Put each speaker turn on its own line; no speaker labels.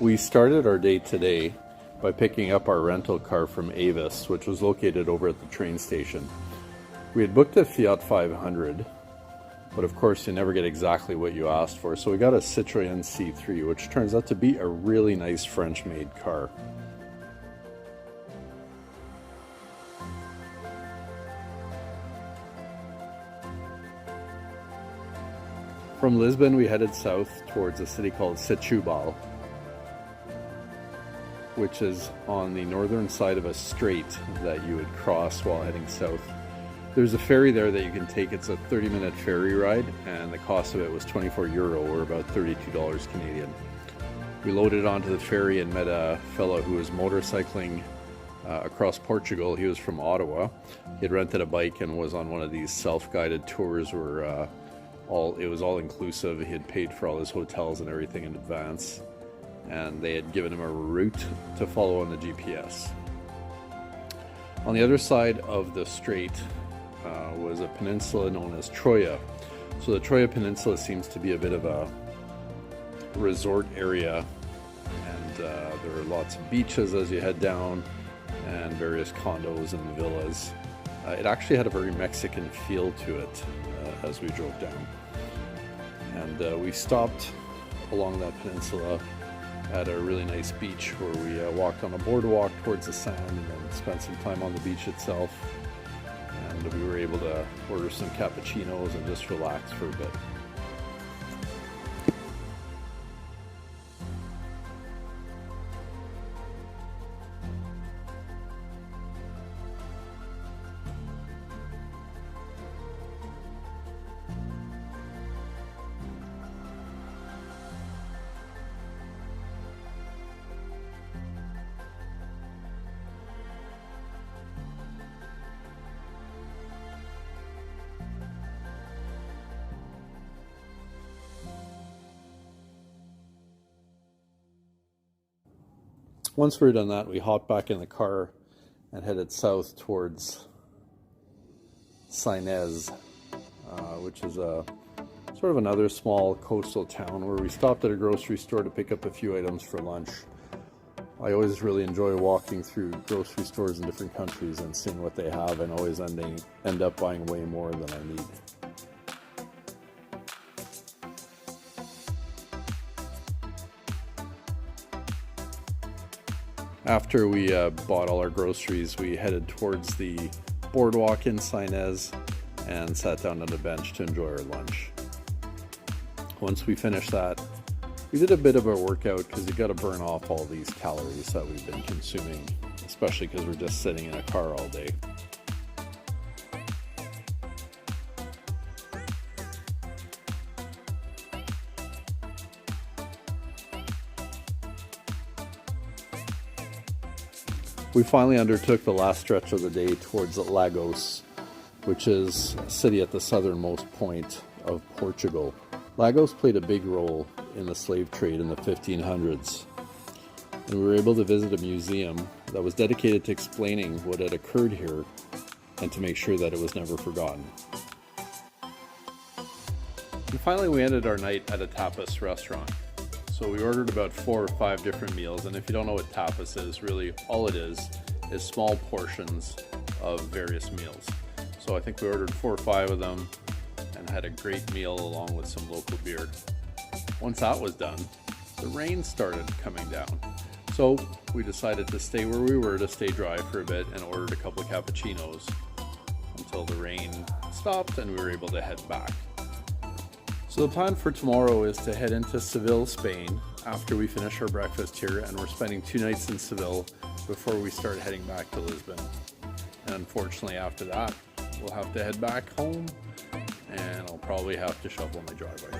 We started our day today by picking up our rental car from Avis, which was located over at the train station. We had booked a Fiat 500, but of course you never get exactly what you asked for, so we got a Citroën C3, which turns out to be a really nice French-made car. From Lisbon, we headed south towards a city called Setubal, which is on the northern side of a strait that you would cross while heading south. There's a ferry there that you can take. It's a 30-minute ferry ride, and the cost of it was €24, or about $32 Canadian. We loaded onto the ferry and met a fellow who was motorcycling across Portugal. He was from Ottawa. He had rented a bike and was on one of these self-guided tours where it was all inclusive. He had paid for all his hotels and everything in advance, and they had given him a route to follow on the GPS. On the other side of the strait was a peninsula known as Troia. So the Troia Peninsula seems to be a bit of a resort area, and there are lots of beaches as you head down and various condos and villas. It actually had a very Mexican feel to it as we drove down. And we stopped along that peninsula at a really nice beach where we walked on a boardwalk towards the sand and then spent some time on the beach itself. And we were able to order some cappuccinos and just relax for a bit. Once we were done that, we hopped back in the car and headed south towards Sines, which is a sort of another small coastal town where we stopped at a grocery store to pick up a few items for lunch. I always really enjoy walking through grocery stores in different countries and seeing what they have, and always end up buying way more than I need. After we bought all our groceries, we headed towards the boardwalk in Sines and sat down on a bench to enjoy our lunch. Once we finished that, we did a bit of a workout because you got to burn off all these calories that we've been consuming, especially because we're just sitting in a car all day. We finally undertook the last stretch of the day towards Lagos, which is a city at the southernmost point of Portugal. Lagos played a big role in the slave trade in the 1500s, and we were able to visit a museum that was dedicated to explaining what had occurred here and to make sure that it was never forgotten. And finally, we ended our night at a tapas restaurant. So we ordered about 4 or 5 different meals, and if you don't know what tapas is, really all it is small portions of various meals. So I think we ordered 4 or 5 of them and had a great meal along with some local beer. Once that was done, the rain started coming down. So we decided to stay where we were to stay dry for a bit and ordered a couple of cappuccinos until the rain stopped and we were able to head back. So the plan for tomorrow is to head into Seville, Spain, after we finish our breakfast here, and we're spending 2 nights in Seville before we start heading back to Lisbon. And unfortunately after that, we'll have to head back home, and I'll probably have to shovel my driveway.